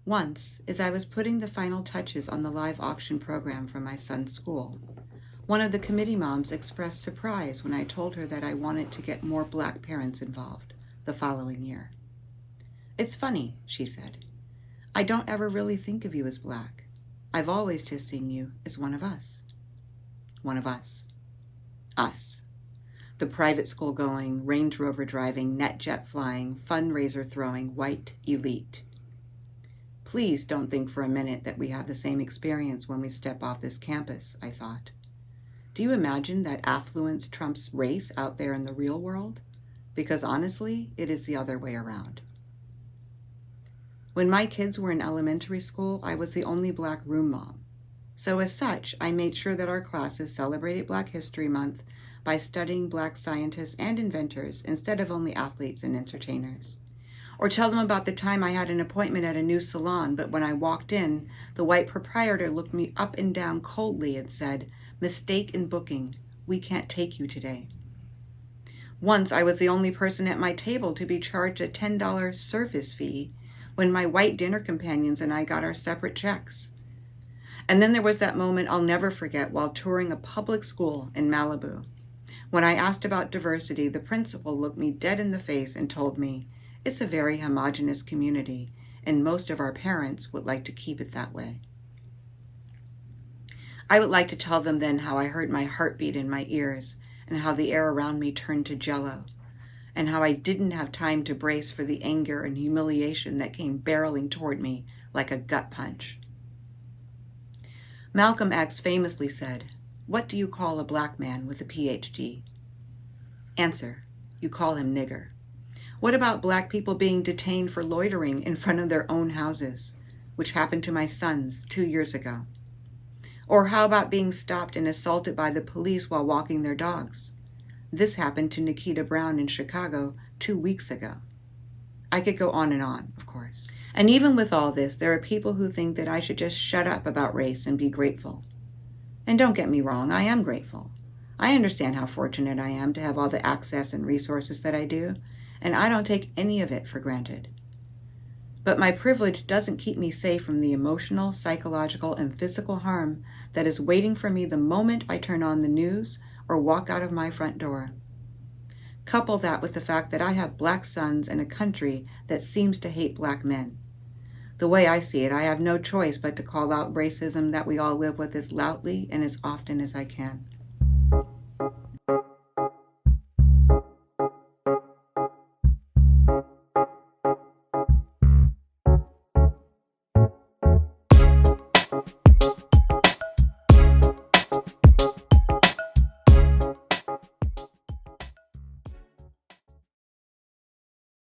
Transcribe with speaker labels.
Speaker 1: Once, as I was putting the final touches on the live auction program for my son's school, one of the committee moms expressed surprise when I told her that I wanted to get more Black parents involved the following year. "It's funny," she said. "I don't ever really think of you as Black. I've always just seen you as one of us." One of us. Us. The private school going, Range Rover driving, NetJet flying, fundraiser throwing, white elite. Please don't think for a minute that we have the same experience when we step off this campus, I thought. Do you imagine that affluence trumps race out there in the real world? Because honestly, it is the other way around. When my kids were in elementary school, I was the only Black room mom. So as such, I made sure that our classes celebrated Black History Month by studying Black scientists and inventors instead of only athletes and entertainers. Or tell them about the time I had an appointment at a new salon, but when I walked in, the white proprietor looked me up and down coldly and said, "Mistake in booking. We can't take you today." Once I was the only person at my table to be charged a $10 service fee when my white dinner companions and I got our separate checks. And then there was that moment I'll never forget while touring a public school in Malibu. When I asked about diversity, the principal looked me dead in the face and told me, "It's a very homogeneous community, and most of our parents would like to keep it that way." I would like to tell them then how I heard my heartbeat in my ears, and how the air around me turned to jello, and how I didn't have time to brace for the anger and humiliation that came barreling toward me like a gut punch. Malcolm X famously said, "What do you call a Black man with a PhD?" Answer, you call him nigger. What about Black people being detained for loitering in front of their own houses, which happened to my sons 2 years ago? Or how about being stopped and assaulted by the police while walking their dogs? This happened to Nikita Brown in Chicago 2 weeks ago. I could go on, of course. And even with all this, there are people who think that I should just shut up about race and be grateful. And don't get me wrong, I am grateful. I understand how fortunate I am to have all the access and resources that I do, and I don't take any of it for granted. But my privilege doesn't keep me safe from the emotional, psychological, and physical harm that is waiting for me the moment I turn on the news or walk out of my front door. Couple that with the fact that I have Black sons in a country that seems to hate Black men. The way I see it, I have no choice but to call out racism that we all live with as loudly and as often as I can.